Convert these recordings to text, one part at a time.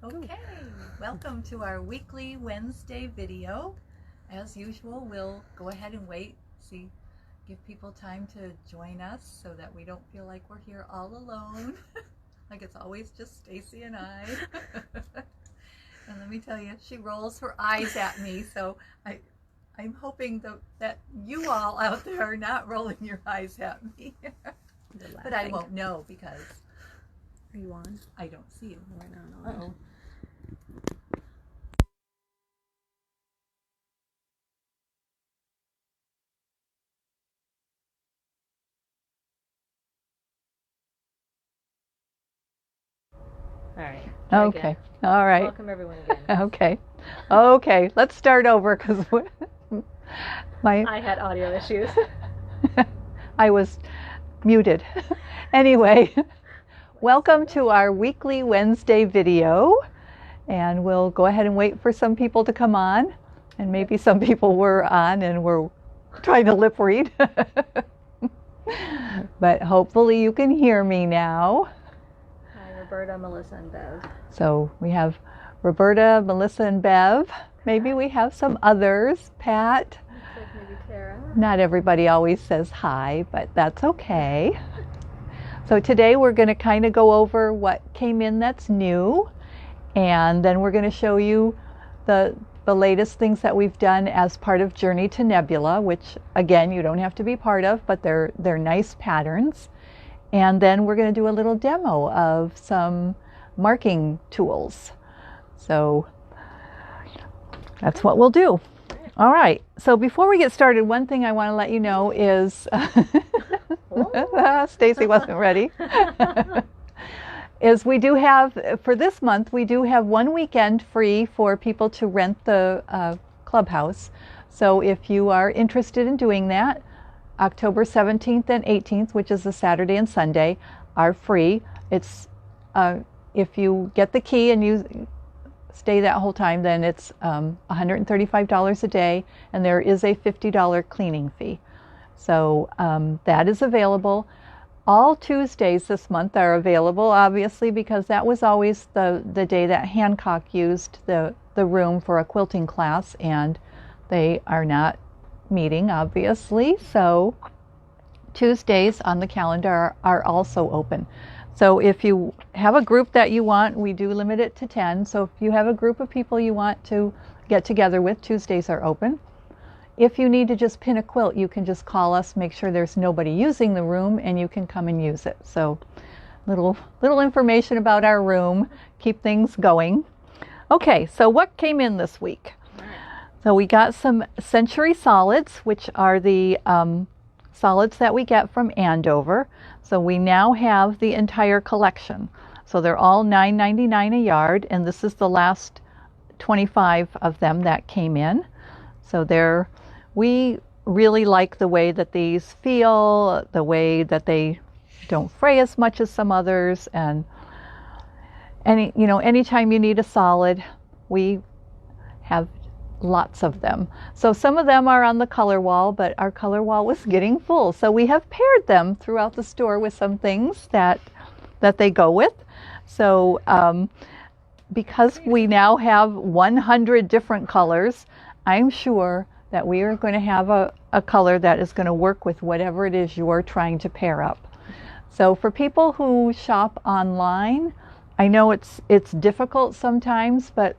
Okay, welcome to our weekly Wednesday video. As usual, we'll go ahead and give people time to join us so that we don't feel like we're here all alone. Like it's always just Stacy and I. And let me tell you, she rolls her eyes at me, so I'm hoping that you all out there are not rolling your eyes at me. But I won't know because... Are you on? I don't see you. We're not on. Uh-oh. All right. Okay. Again. All right. Welcome everyone again. Okay. Okay. Let's start over because I had audio issues. I was muted. Anyway, welcome to our weekly Wednesday video, and we'll go ahead and wait for some people to come on, and maybe some people were on and were trying to lip read. But hopefully you can hear me now. Hi, Roberta, Melissa, and Bev. So we have Roberta, Melissa, and Bev. Maybe we have some others. Pat. Looks like maybe Tara. Not everybody always says hi, but that's okay. So today we're going to kind of go over what came in that's new, and then we're going to show you the latest things that we've done as part of Journey to Nebula, which again you don't have to be part of, but they're nice patterns. And then we're going to do a little demo of some marking tools. So that's what we'll do. All right. So before we get started, one thing I want to let you know is Stacy wasn't ready. Is we do have, for this month, we do have one weekend free for people to rent the clubhouse. So if you are interested in doing that, October 17th and 18th, which is a Saturday and Sunday, are free. It's if you get the key and you stay that whole time, then it's $135 a day, and there is a $50 cleaning fee. So that is available. All Tuesdays this month are available, obviously, because that was always the day that Hancock used the room for a quilting class, and they are not meeting, obviously. So Tuesdays on the calendar are also open. So if you have a group that you want, we do limit it to 10. So if you have a group of people you want to get together with, Tuesdays are open. If you need to just pin a quilt, you can just call us, make sure there's nobody using the room, and you can come and use it. So little information about our room, keep things going. Okay, so what came in this week? So we got some Century solids, which are the solids that we get from Andover. So we now have the entire collection. So they're all $9.99 a yard, and this is the last 25 of them that came in. So we really like the way that these feel, the way that they don't fray as much as some others, and anytime you need a solid, we have lots of them. So some of them are on the color wall, but our color wall was getting full. So we have paired them throughout the store with some things that they go with. So because we now have 100 different colors, I'm sure that we are going to have a color that is going to work with whatever it is you're trying to pair up. So for people who shop online, I know it's difficult sometimes, but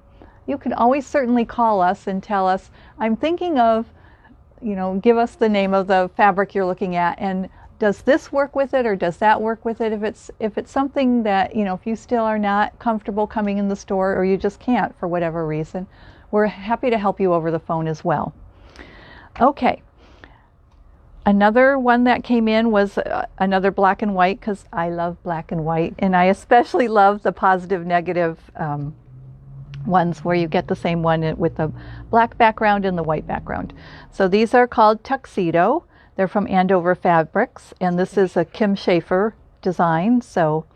you can always certainly call us and tell us, I'm thinking of, give us the name of the fabric you're looking at, and does this work with it or does that work with it? If it's something that, if you still are not comfortable coming in the store or you just can't for whatever reason, we're happy to help you over the phone as well. Okay. Another one that came in was another black and white, because I love black and white, and I especially love the positive negative ones where you get the same one with the black background and the white background. So these are called Tuxedo. They're from Andover Fabrics, and this is a Kim Schaefer design. So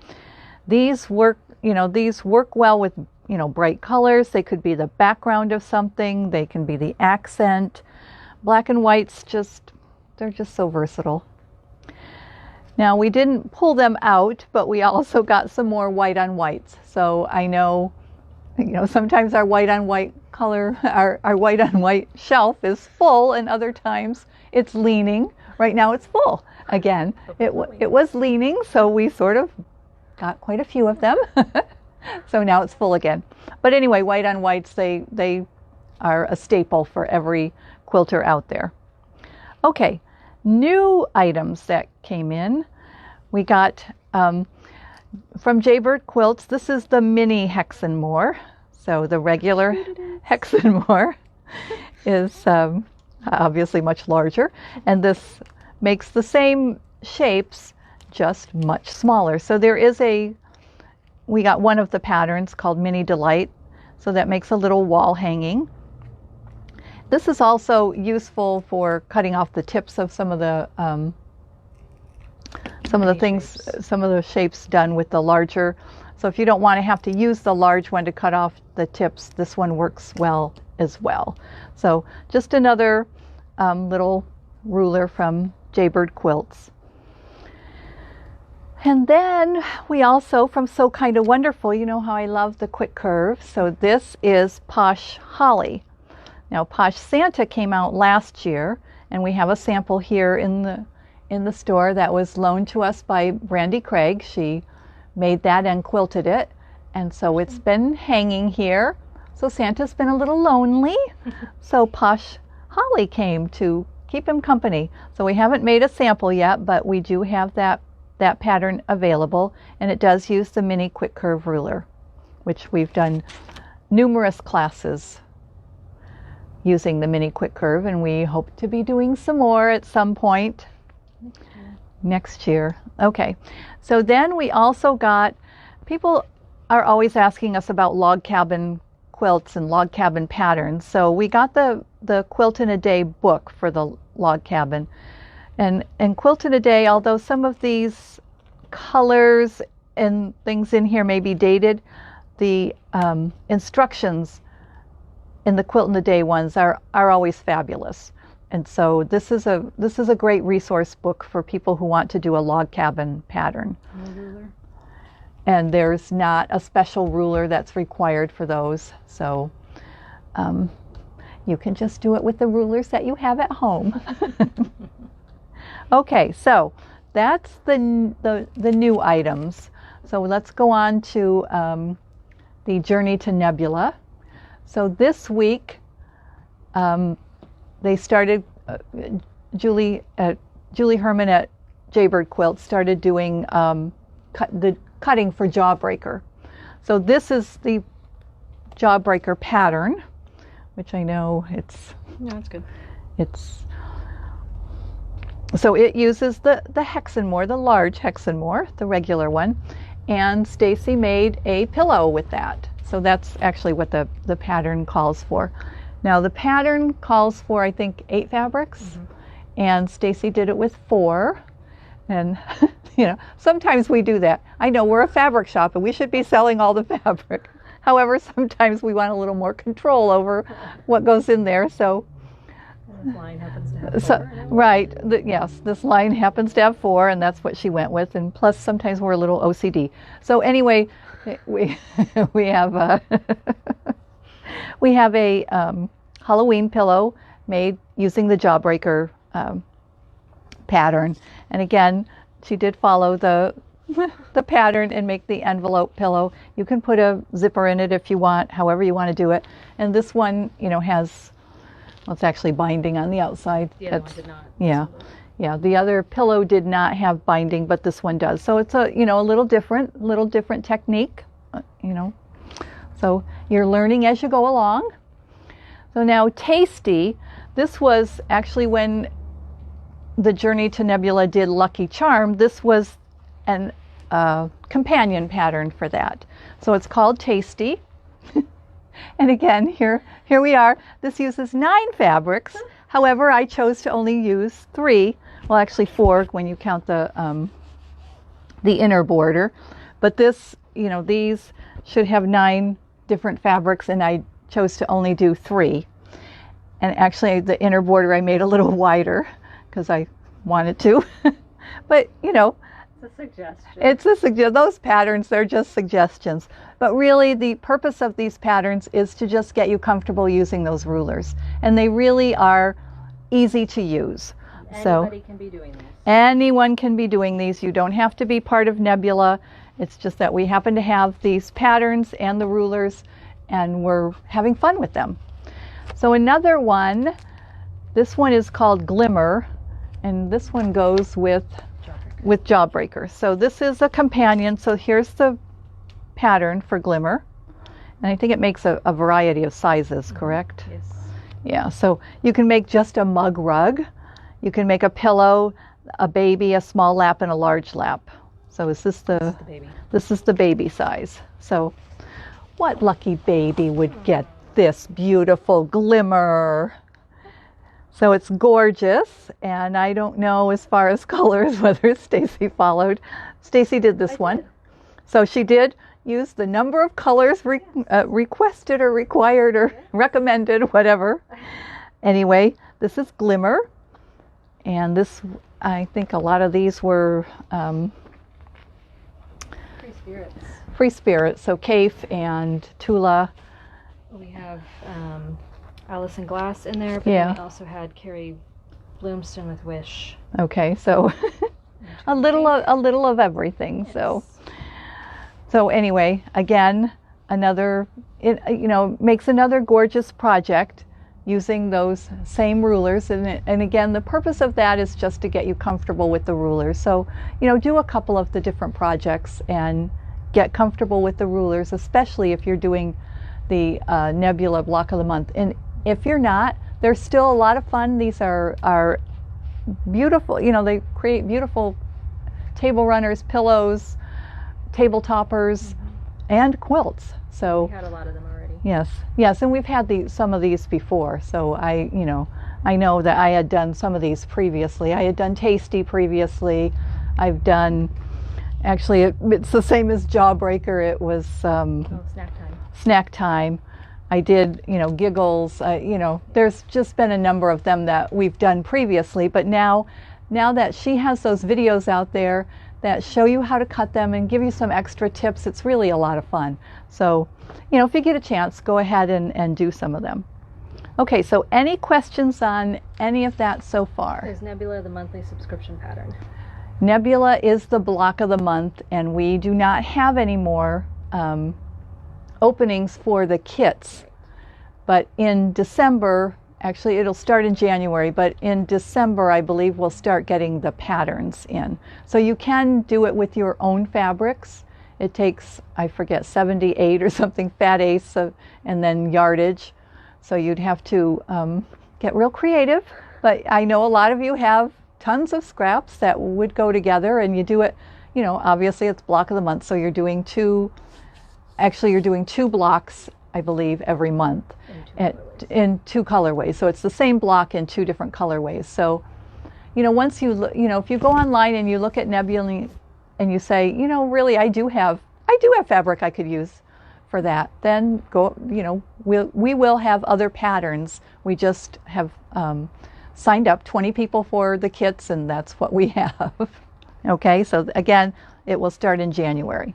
these work well with bright colors. They could be the background of something. They can be the accent. Black and whites they're just so versatile. Now we didn't pull them out, but we also got some more white on whites. So I know sometimes our white on white color, our white on white shelf is full, and other times it's leaning. Right now it's full again. It was leaning, so we sort of got quite a few of them. So now it's full again. But anyway, white on whites, they are a staple for every quilter out there. Okay, new items that came in. We got from Jaybird Quilts, this is the mini Hexenmoor. So the regular Hexenmoor is obviously much larger, and this makes the same shapes, just much smaller. So we got one of the patterns called Mini Delight, so that makes a little wall hanging. This is also useful for cutting off the tips of some of the shapes done with the larger. So if you don't want to have to use the large one to cut off the tips, this one works well as well. So just another little ruler from Jaybird Quilts. And then we also, from So Kinda Wonderful, you know how I love the quick curve. So this is Posh Holly. Now Posh Santa came out last year, and we have a sample here in the store that was loaned to us by Brandy Craig. She made that and quilted it, and so it's been hanging here. So Santa's been a little lonely, so Posh Holly came to keep him company. So we haven't made a sample yet, but we do have that pattern available, and it does use the mini quick curve ruler, which we've done numerous classes using the mini quick curve, and we hope to be doing some more at some point next year. Okay, so then we also got, people are always asking us about log cabin quilts and log cabin patterns. So we got the Quilt in a Day book for the log cabin. And Quilt in a Day, although some of these colors and things in here may be dated, the instructions in the Quilt in a Day ones are always fabulous. And so this is a great resource book for people who want to do a log cabin pattern. And there's not a special ruler that's required for those. So you can just do it with the rulers that you have at home. Okay, so that's the new items. So let's go on to the Journey to Nebula. So this week they started, Julie Herman at Jaybird Quilt started doing the cutting for Jawbreaker. So this is the Jawbreaker pattern, which I know it's good. So it uses the Hexenmoor, the large Hexenmoor, the regular one, and Stacy made a pillow with that. So that's actually what the pattern calls for. Now the pattern calls for, I think, 8 fabrics, and Stacy did it with 4. And sometimes we do that. I know we're a fabric shop and we should be selling all the fabric. However, sometimes we want a little more control over what goes in there. So this line happens to have 4. Right. Yes, this line happens to have 4, and that's what she went with. And plus, sometimes we're a little OCD. So anyway, we have a Halloween pillow made using the Jawbreaker pattern. And again, she did follow the pattern and make the envelope pillow. You can put a zipper in it if you want, however you want to do it. And this one, has, well, it's actually binding on the outside. The other one did not. Yeah. The other pillow did not have binding, but this one does. So it's a little different technique. So you're learning as you go along. So now Tasty, this was actually when the Journey to Nebula did Lucky Charm. This was an companion pattern for that. So it's called Tasty. And again, here we are. This uses 9 fabrics. However, I chose to only use 3. Well, actually 4 when you count the inner border. But this, these should have 9 different fabrics, and I chose to only do 3. And actually, the inner border I made a little wider because I wanted to. But It's a suggestion. Those patterns, they're just suggestions. But really, the purpose of these patterns is to just get you comfortable using those rulers. And they really are easy to use. Anybody can be doing this. Anyone can be doing these. You don't have to be part of Nebula. It's just that we happen to have these patterns and the rulers, and we're having fun with them. So another one, this one is called Glimmer, and this one goes with Jawbreaker. So this is a companion. So here's the pattern for Glimmer, and I think it makes a variety of sizes, correct? Yes. Yeah, so you can make just a mug rug. You can make a pillow, a baby, a small lap, and a large lap. So this is the baby. This is the baby size. So what lucky baby would get this beautiful Glimmer? So it's gorgeous, and I don't know as far as colors whether Stacy followed. Stacy did this one. Did. So she did use the number of colors requested or required or recommended, whatever. Anyway, this is Glimmer, and this, I think a lot of these were Free spirits. Free spirits, so Kaif and Tula. We have Allison Glass in there, but Yeah. then we also had Carrie Bloomston with Wish. Okay, so a little of everything. Yes. So anyway, again, makes another gorgeous project using those same rulers, and again, the purpose of that is just to get you comfortable with the rulers. So do a couple of the different projects and get comfortable with the rulers, especially if you're doing the Nebula block of the month. And if you're not, there's still a lot of fun. These are beautiful. They create beautiful table runners, pillows, table toppers, and quilts. So We had a lot of them already. yes, and we've had some of these before. So I know that I had done some of these previously. I had done Tasty previously. I've done, actually, it's the same as Jawbreaker. It was Snack time. Snack Time. I did, Giggles. There's just been a number of them that we've done previously. But now that she has those videos out there that show you how to cut them and give you some extra tips, it's really a lot of fun. So, if you get a chance, go ahead and do some of them. Okay, so any questions on any of that so far? Is Nebula the monthly subscription pattern? Nebula is the block of the month, and we do not have any more openings for the kits. But in December, actually it'll start in January, but in December I believe we'll start getting the patterns in. So you can do it with your own fabrics. It takes, I forget, 78 or something fat ace and then yardage. So you'd have to get real creative. But I know a lot of you have tons of scraps that would go together, and you do it, obviously it's block of the month, so you're doing two blocks, I believe, every month in two colorways. So it's the same block in two different colorways. So, once if you go online and you look at Nebula and you say, really, I do have fabric I could use for that, then go, we will have other patterns. We just have signed up 20 people for the kits, and that's what we have. Okay, so again, it will start in January.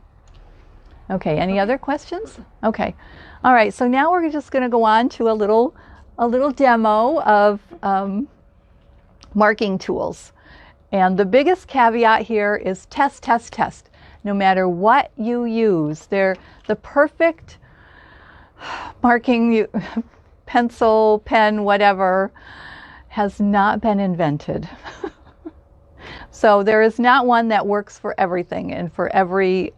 Okay, any other questions? Okay. All right, so now we're just going to go on to a little demo of marking tools. And the biggest caveat here is test, test, test. No matter what you use, they're the perfect marking pencil, pen, whatever, has not been invented. So there is not one that works for everything and for every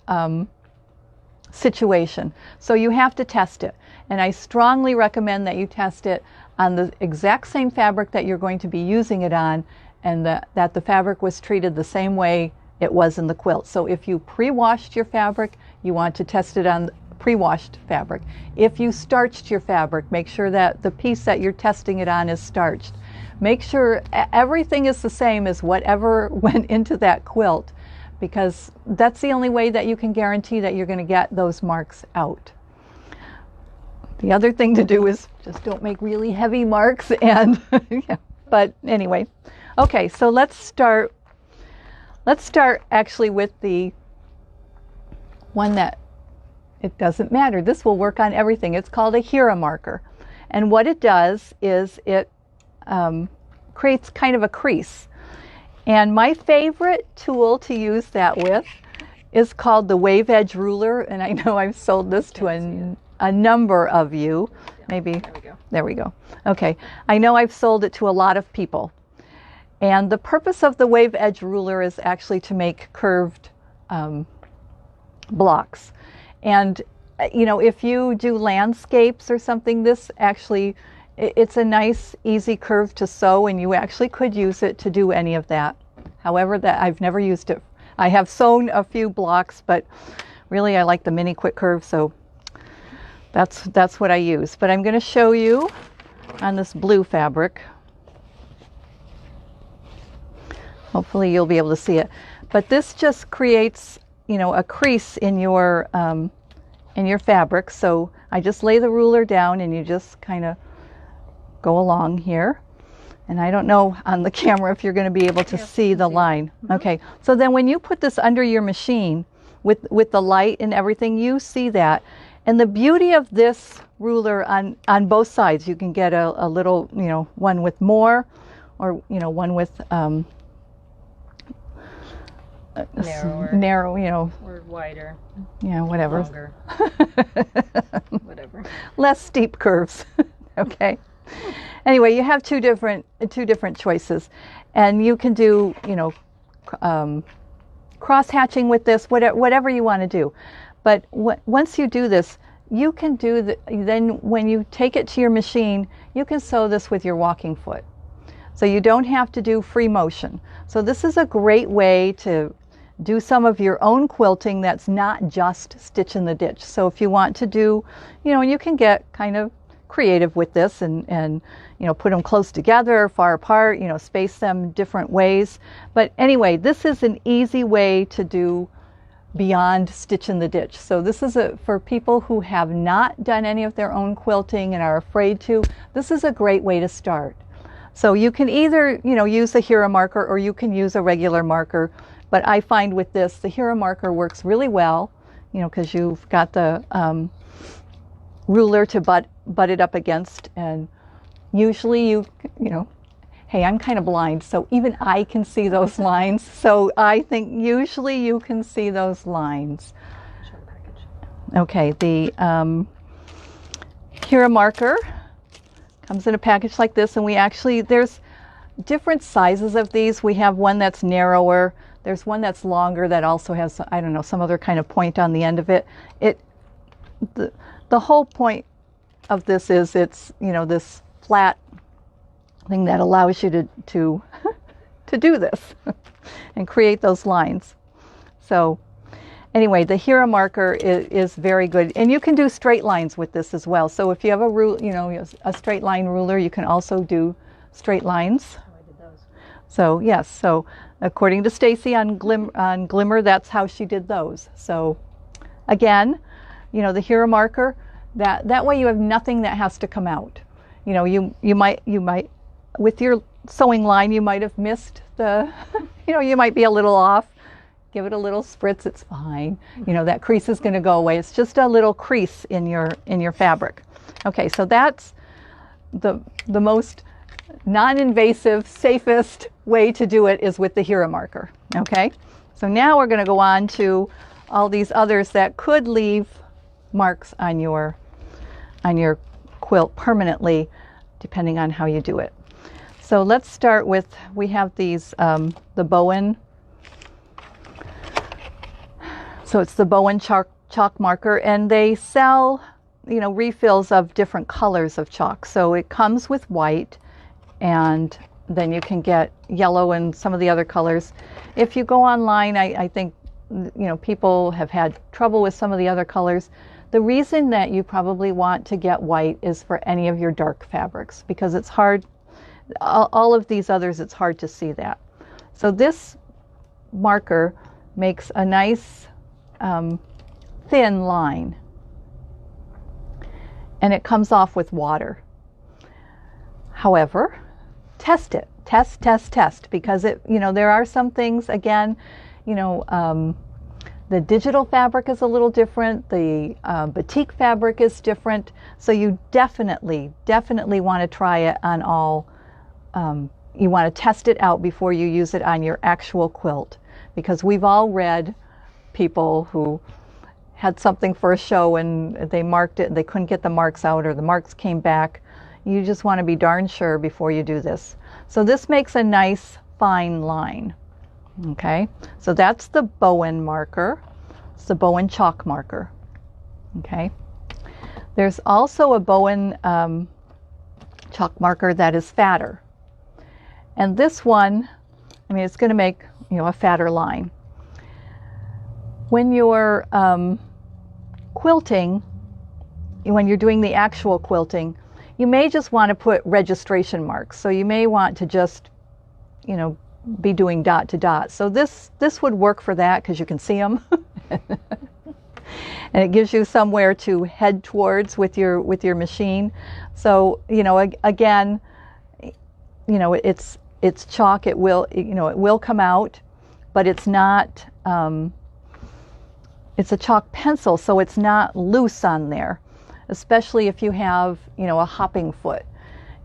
situation. So you have to test it. And I strongly recommend that you test it on the exact same fabric that you're going to be using it on, and that the fabric was treated the same way it was in the quilt. So if you pre-washed your fabric, you want to test it on pre-washed fabric. If you starched your fabric, make sure that the piece that you're testing it on is starched. Make sure everything is the same as whatever went into that quilt, because that's the only way that you can guarantee that you're going to get those marks out. The other thing to do is just don't make really heavy marks, and yeah. But anyway, okay, so let's start let's start actually with the one that, it doesn't matter. This will work on everything. It's called a Hera marker. And what it does is it creates kind of a crease. And my favorite tool to use that with is called the wave edge ruler. And I know I've sold this to a number of you. Maybe, there we go. There we go. Okay. I know I've sold it to a lot of people. And the purpose of the wave edge ruler is actually to make curved blocks. And you know, if you do landscapes or something, this actually, it's a nice easy curve to sew, and you actually could use it to do any of that. However, that I've never used it. I have sewn a few blocks, but really I like the mini quick curve, so that's what I use. But I'm going to show you on this blue fabric. Hopefully you'll be able to see it. But this just creates, you know, a crease in your fabric. So I just lay the ruler down and you just kind of go along here. And I don't know on the camera if you're going to be able to see the line. Okay, so then when you put this under your machine with the light and everything, you see that. And the beauty of this ruler on both sides, you can get a little, you know, one with more, or, you know, one with narrow, you know, or wider, yeah, whatever, longer, whatever, less steep curves. Okay. Anyway, you have two different choices, and you can do, you know, cross hatching with this, whatever you want to do. But once you do this, you can do then when you take it to your machine, you can sew this with your walking foot. So you don't have to do free motion. So this is a great way to do some of your own quilting that's not just stitch in the ditch. So if you want to do, you know, you can get kind of creative with this and you know, put them close together, far apart, you know, space them different ways. But anyway, this is an easy way to do beyond stitch in the ditch. So this is for people who have not done any of their own quilting and are afraid to. This is a great way to start. So you can either, you know, use a Hera marker, or you can use a regular marker. But I find with this, the Hera marker works really well, you know, because you've got the ruler to butt it up against, and usually you know, hey, I'm kind of blind, so even I can see those lines. So I think usually you can see those lines. show the package. Okay, the Hera marker comes in a package like this, and we actually, there's different sizes of these. We have one that's narrower. There's one that's longer that also has, I don't know, some other kind of point on the end of it. The whole point of this is it's, you know, this flat thing that allows you to do this and create those lines. So anyway, the Hera marker is very good, and you can do straight lines with this as well. So if you have a straight line ruler, you can also do straight lines. Oh, I did those. So yes, so according to Stacy on Glimmer, that's how she did those. So again, you know, the Hera marker, that way you have nothing that has to come out. You know, you might with your sewing line, you might have missed the, you know, you might be a little off. Give it a little spritz, it's fine. You know, that crease is going to go away. It's just a little crease in your fabric. Okay, so that's the most non-invasive, safest way to do it is with the Hera marker. Okay, so now we're going to go on to all these others that could leave marks on your quilt permanently, depending on how you do it. So let's start with, we have these, the Bowen. So it's the Bowen chalk marker, and they sell, you know, refills of different colors of chalk. So it comes with white, and then you can get yellow and some of the other colors. If you go online, I think, you know, people have had trouble with some of the other colors. The reason that you probably want to get white is for any of your dark fabrics, because it's hard, all of these others, it's hard to see that. So this marker makes a nice thin line, and it comes off with water. However, test it. test, test, test, because there are some things, again, the digital fabric is a little different. The batik fabric is different. So you definitely want to try it on all. You want to test it out before you use it on your actual quilt, because we've all read people who had something for a show and they marked it and they couldn't get the marks out, or the marks came back. You just want to be darn sure before you do this. So this makes a nice fine line. Okay, so that's the Bowen marker. It's the Bowen chalk marker. Okay, there's also a Bowen chalk marker that is fatter. And this one, it's going to make, a fatter line. When you're quilting, when you're doing the actual quilting, you may just want to put registration marks. So you may want to just, be doing dot to dot. So this would work for that, because you can see them. And it gives you somewhere to head towards with your machine. So, again, it's chalk. It will come out, but it's not, it's a chalk pencil, so it's not loose on there, especially if you have, a hopping foot.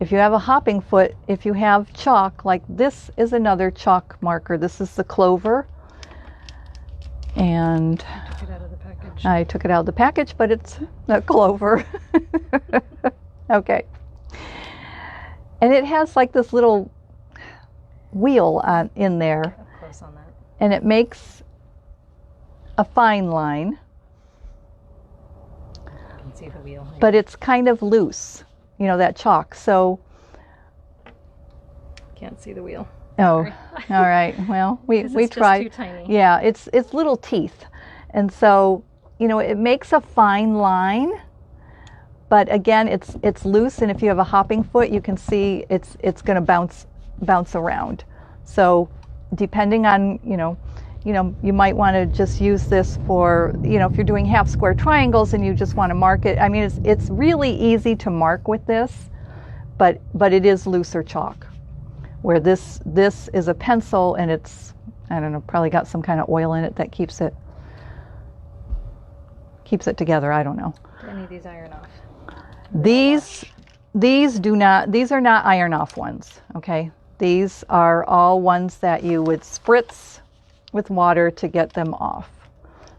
If you have a hopping foot, if you have chalk, like this is another chalk marker. This is the Clover. And I took it out of the package. I took it out of the package, but it's a Clover. Okay. And it has like this little wheel in there. Up close on that. And it makes a fine line. You can see the wheel. But it's kind of loose, that chalk. So can't see the wheel. Oh, all right. Well, we tried. Just too tiny. Yeah, it's little teeth, and so it makes a fine line. But again, it's loose, and if you have a hopping foot, you can see it's going to bounce around. So depending on you might want to just use this for if you're doing half square triangles and you just want to mark it. It's really easy to mark with this, but it is looser chalk. Where this is a pencil, and it's, I don't know, probably got some kind of oil in it that keeps it together. I don't know. Do any of these iron off? These are not iron off ones. Okay, these are all ones that you would spritz with water to get them off.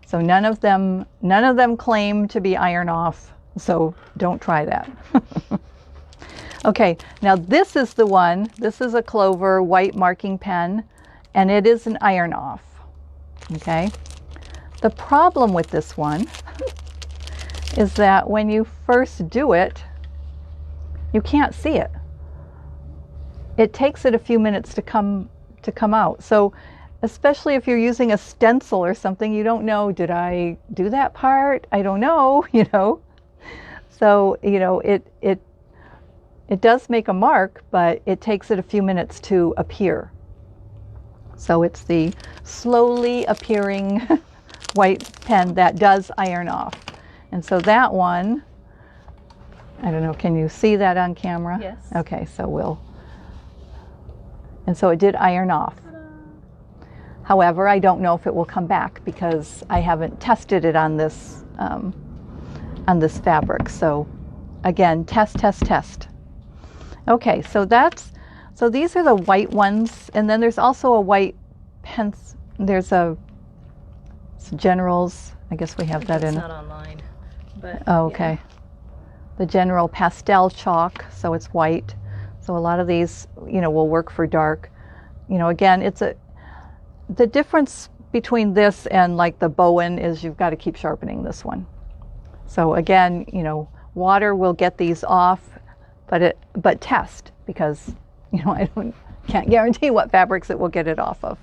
So none of them claim to be iron off. So don't try that. Okay, now this is the one. This is a Clover white marking pen, and it is an iron off. Okay, the problem with this one is that when you first do it, you can't see it. It takes it a few minutes to come out. So especially if you're using a stencil or something, you don't know, did I do that part? I don't know, So, it does make a mark, but it takes it a few minutes to appear. So it's the slowly appearing white pen that does iron off. And so that one, I don't know, can you see that on camera? Yes. Okay, so and so it did iron off. However, I don't know if it will come back because I haven't tested it on this fabric. So again, test, test, test. Okay, so these are the white ones, and then there's also a white pencil. There's Generals. I guess we have that in. It's not online, but. Oh, okay. Yeah. The General pastel chalk, so it's white. So a lot of these, will work for dark. Again, the difference between this and like the Bowen is you've got to keep sharpening this one. So again, water will get these off. But test, because I can't guarantee what fabrics it will get it off of.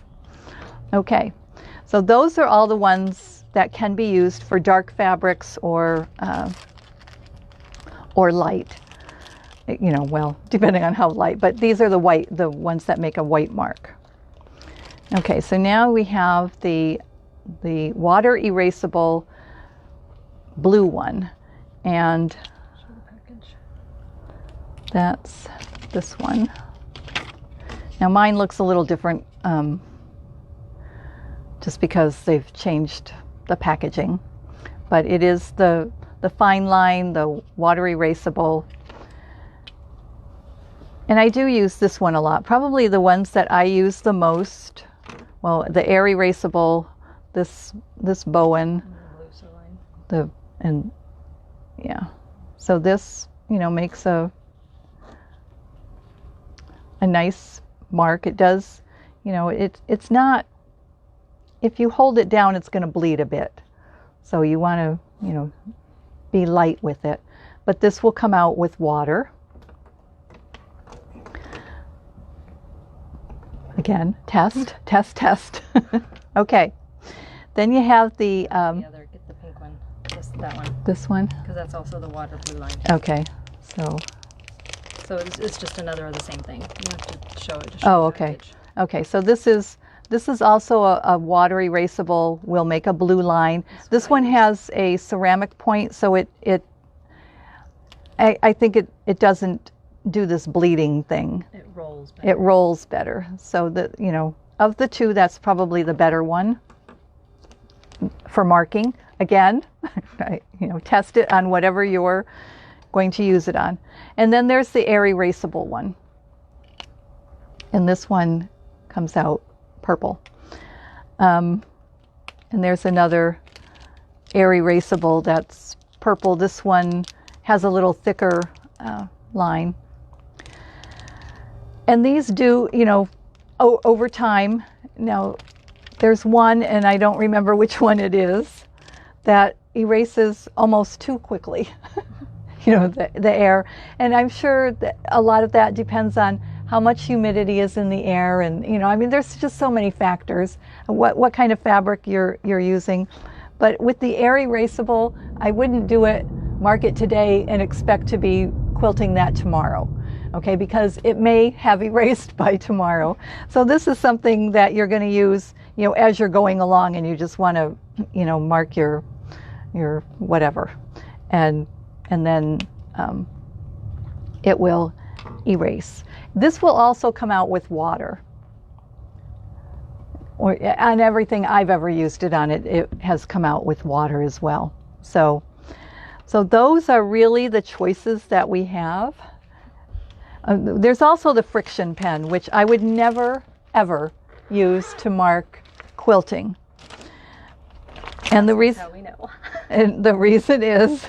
Okay, so those are all the ones that can be used for dark fabrics or light. Well, depending on how light. But these are the ones that make a white mark. Okay, so now we have the water erasable blue one, and that's this one. Now mine looks a little different just because they've changed the packaging, but it is the fine line, the water erasable. And I do use this one a lot. Probably the ones that I use the most, well, the air erasable, this Bowen, yeah. So this, makes a nice mark. It does, it's not, if you hold it down, it's going to bleed a bit. So you want to, be light with it. But this will come out with water. Again, test. Okay. Then you have the get the pink one, just that one. This one? Because that's also the water blue line. Okay. So it's just another of the same thing. You have to show it. Oh, okay. Okay. So this is also a water erasable. We'll make a blue line. This one has a ceramic point, so I think it doesn't do this bleeding thing. It rolls better. It rolls better. So of the two, that's probably the better one for marking. Again, test it on whatever you're going to use it on. And then there's the air erasable one. And this one comes out purple. And there's another air erasable that's purple. This one has a little thicker line. And these do, over time. Now, there's one, and I don't remember which one it is, that erases almost too quickly, the air. And I'm sure that a lot of that depends on how much humidity is in the air, and there's just so many factors. What kind of fabric you're using. But with the air erasable, I wouldn't mark it today and expect to be quilting that tomorrow. Okay, because it may have erased by tomorrow. So this is something that you're going to use, as you're going along, and you just want to, mark your whatever, and then it will erase. This will also come out with water. Or on everything I've ever used it on, it has come out with water as well. So those are really the choices that we have. There's also the friction pen, which I would never, ever use to mark quilting. And the reason, how we know. And the reason is,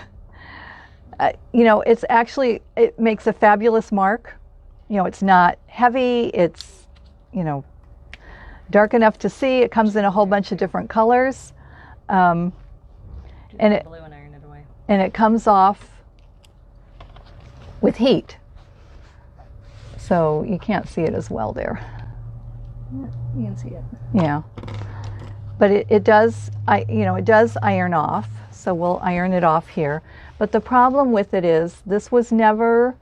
it's actually, it makes a fabulous mark. It's not heavy. It's, dark enough to see. It comes in a whole bunch of different colors. And blue and iron it away. And it comes off with so you can't see it as well there. Yeah, you can see it. Yeah, but it does. It does iron off. So we'll iron it off here. But the problem with it is this was never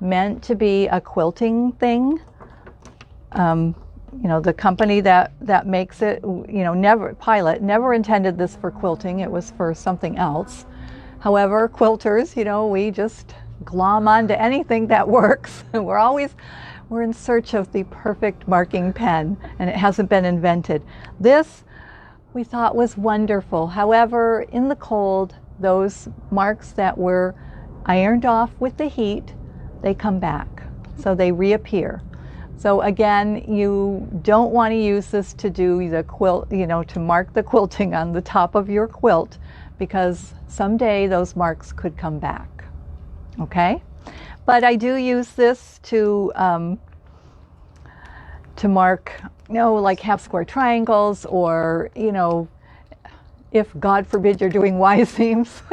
meant to be a quilting thing. The company that makes it, Pilot never intended this for quilting. It was for something else. However, quilters, we just glom onto anything that works. We're in search of the perfect marking pen, and it hasn't been invented. This we thought was wonderful. However, in the cold, those marks that were ironed off with the heat, they come back. So they reappear. So again, you don't want to use this to do the quilt, to mark the quilting on the top of your quilt, because someday those marks could come back. Okay? But I do use this to mark, like half square triangles, or, if God forbid you're doing Y seams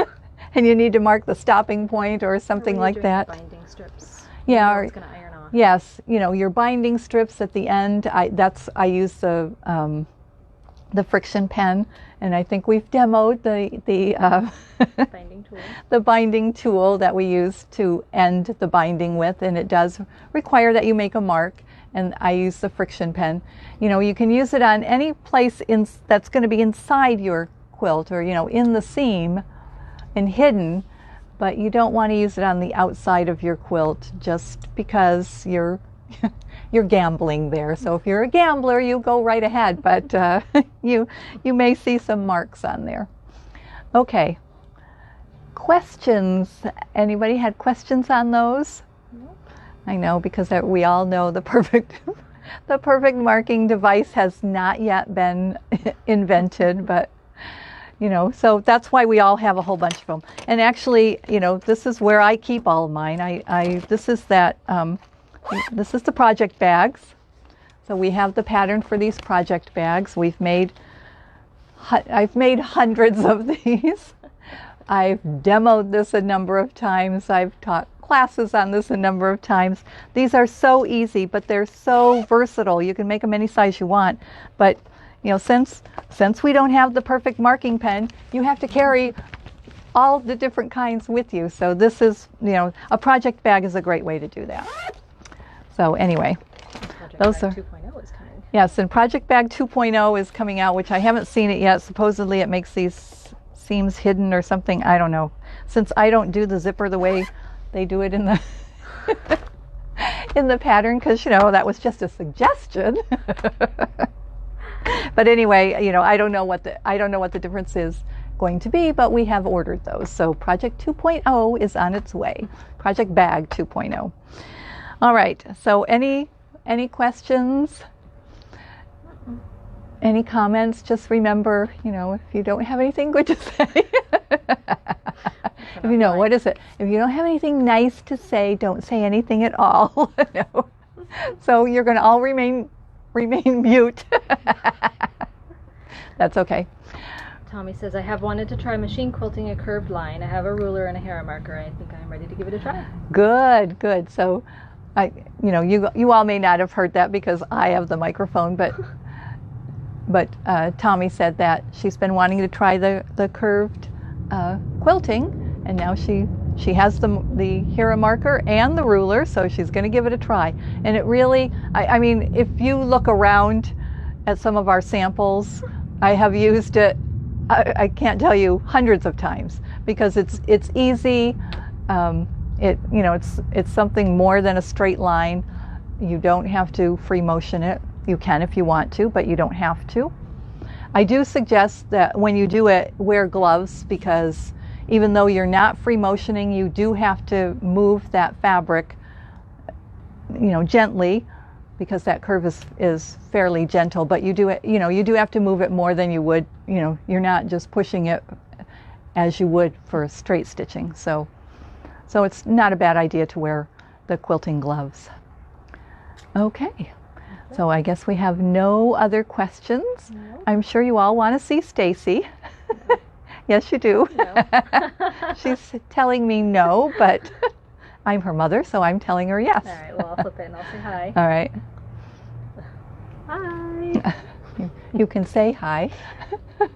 and you need to mark the stopping point or something like that. Binding strips. Yeah. Or, it's going to iron off. Yes, your binding strips at the end. I use the friction pen, and I think we've demoed the binding tool. The binding tool that we use to end the binding with, and it does require that you make a mark. And I use the friction pen. You can use it on any place that's going to be inside your quilt, or in the seam and hidden. But you don't want to use it on the outside of your quilt, just because you're you're gambling there. So if you're a gambler, you go right ahead, but you may see some marks on there. Okay. Questions? Anybody had questions on those? I know, because we all know the perfect marking device has not yet been invented, but so that's why we all have a whole bunch of them. And actually, this is where I keep all of mine. This is the project bags. So we have the pattern for these project bags. I've made hundreds of these. I've demoed this a number of times. I've taught classes on this a number of times. These are so easy, but they're so versatile. You can make them any size you want. But since we don't have the perfect marking pen, you have to carry all the different kinds with you. So this is, a project bag is a great way to do that. So anyway, Project Bag 2.0 is coming. Yes, and Project Bag 2.0 is coming out, which I haven't seen it yet. Supposedly it makes these seams hidden or something. I don't know. Since I don't do the zipper the way they do it in the in the pattern, because that was just a suggestion. But anyway, I don't know what the difference is going to be, but we have ordered those. So Project 2.0 is on its way. Project Bag 2.0. All right. So any questions? Any comments? Just remember, if you don't have anything good to say, what is it? If you don't have anything nice to say, don't say anything at all. No. So you're going to all remain mute. That's okay. Tommy says, I have wanted to try machine quilting a curved line. I have a ruler and a hair marker. I think I'm ready to give it a try. Good. So, you all may not have heard that because I have the microphone, but Tommy said that she's been wanting to try the curved quilting, and now she has the hero marker and the ruler, so she's going to give it a try. And it really, I mean, if you look around at some of our samples, I have used it, I can't tell you, hundreds of times, because it's easy. It's something more than a straight line. You don't have to free motion it. You can if you want to, but you don't have to. I do suggest that when you do it, wear gloves, because even though you're not free motioning, you do have to move that fabric, gently, because that curve is fairly gentle, but you do have to move it more than you would, you're not just pushing it as you would for straight stitching. So it's not a bad idea to wear the quilting gloves. Okay. So I guess we have no other questions. No. I'm sure you all want to see Stacy. Yes, you do. No. She's telling me no, but I'm her mother, so I'm telling her yes. All right, well, I'll flip it and I'll say hi. All right. Hi. You can say hi.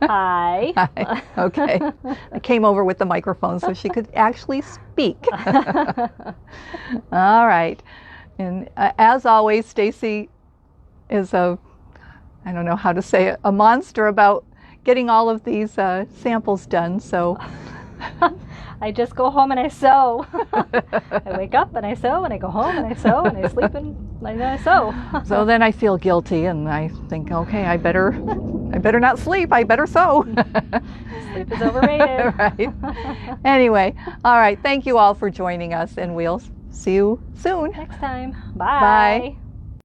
Hi. Hi. Okay. I came over with the microphone so she could actually speak. All right. And as always, Stacy is I don't know how to say it, a monster about getting all of these samples done. So I just go home and I sew. I wake up and I sew, and I go home and I sew, and I sleep and I sew. So then I feel guilty and I think, okay, I better not sleep. I better sew. Sleep is overrated. Right. Anyway, all right. Thank you all for joining us, and we'll see you soon. Next time. Bye. Bye.